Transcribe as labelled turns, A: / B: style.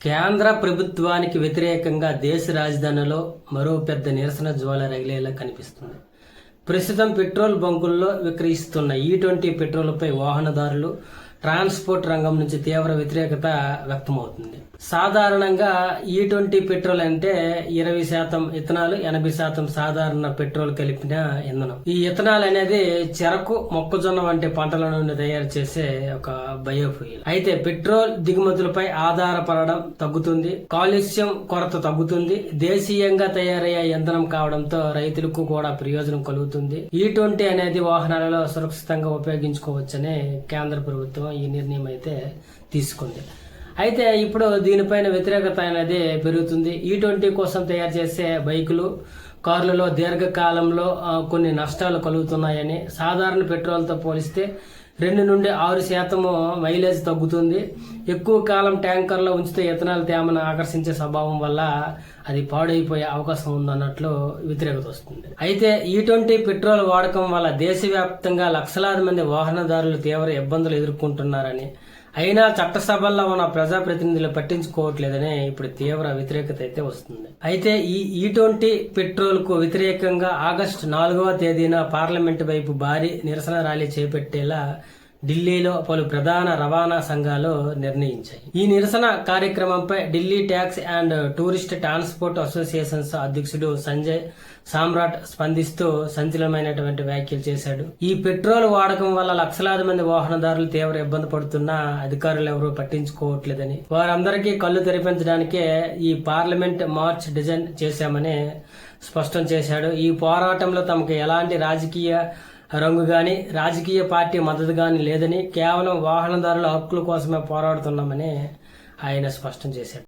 A: కేంద్ర ప్రభుత్వానికి వ్యతిరేకంగా దేశ రాజధానిలో మరో పెద్ద నిరసన జ్వాల రగిలేలా కనిపిస్తుంది. ప్రస్తుతం పెట్రోల్ బంకుల్లో విక్రయిస్తున్న E20 పెట్రోల్పై వాహనదారులు, ట్రాన్స్పోర్ట్ రంగం నుంచి తీవ్ర వ్యతిరేకత వ్యక్తమవుతుంది. సాధారణంగా E20 పెట్రోల్ అంటే 20% ఇథనాల్, 80% సాధారణ పెట్రోల్ కలిపిన ఇంధనం. ఈ ఇథనాల్ అనేది చెరకు, మొక్కజొన్న వంటి పంటల నుండి తయారు చేసే ఒక బయోఫ్యూయల్. అయితే పెట్రోల్ దిగుమతులపై ఆధారపడడం తగ్గుతుంది, కాలుష్యం కొరత తగ్గుతుంది, దేశీయంగా తయారయ్యే ఇంధనం కావడంతో రైతులకు కూడా ప్రయోజనం కలుగుతుంది. E20 అనేది వాహనాలలో సురక్షితంగా ఉపయోగించుకోవచ్చని కేంద్ర ప్రభుత్వం ఈ నిర్ణయం అయితే తీసుకుంది. అయితే ఇప్పుడు దీనిపైన వ్యతిరేకత అనేది పెరుగుతుంది. E20 కోసం తయారు చేసే బైకులు, కార్లలో దీర్ఘకాలంలో కొన్ని నష్టాలు కలుగుతున్నాయని, సాధారణ పెట్రోల్తో పోలిస్తే 2 నుండి 6% మైలేజ్ తగ్గుతుంది, ఎక్కువ కాలం ట్యాంకర్లో ఉంచితే ఇథనాల్ తేమను ఆకర్షించే స్వభావం వల్ల అది పాడైపోయే అవకాశం ఉందన్నట్లు వ్యతిరేకత వస్తుంది. అయితే E20 పెట్రోల్ వాడకం వల్ల దేశవ్యాప్తంగా లక్షలాది మంది వాహనదారులు తీవ్ర ఇబ్బందులు ఎదుర్కొంటున్నారని, అయినా చట్టసభల్లో ఉన్న ప్రజాప్రతినిధులు పట్టించుకోవట్లేదని ఇప్పుడు తీవ్ర వ్యతిరేకత అయితే వస్తుంది. అయితే ఈ E20 పెట్రోల్ కు వ్యతిరేకంగా ఆగస్టు 4వ తేదీన పార్లమెంటు వైపు భారీ నిరసన ర్యాలీ చేపట్టేలా ఢిల్లీలో పలు ప్రధాన రవాణా సంఘాలు నిర్ణయించాయి. ఈ నిరసన కార్యక్రమంపై Delhi tax and tourist transport associations అధ్యక్షుడు సంజయ్ సామ్రాట్ స్పందిస్తూ సంచలనమైనటువంటి వ్యాఖ్యలు చేశాడు. ఈ పెట్రోల్ వాడకం వల్ల లక్షలాది మంది వాహనదారులు తీవ్ర ఇబ్బంది పడుతున్నా అధికారులు ఎవరూ పట్టించుకోవట్లేదని, వారందరికీ కళ్ళు తెరిపించడానికే ఈ పార్లమెంట్ మార్చ్ డిజైన్ చేశామని స్పష్టం చేశాడు. ఈ పోరాటంలో తమకు ఎలాంటి రాజకీయ రంగు గాని, రాజకీయ పార్టీ మద్దతు గాని లేదని, కేవలం వాహనదారుల హక్కుల కోసమే పోరాడుతున్నామని ఆయన స్పష్టం చేశాడు.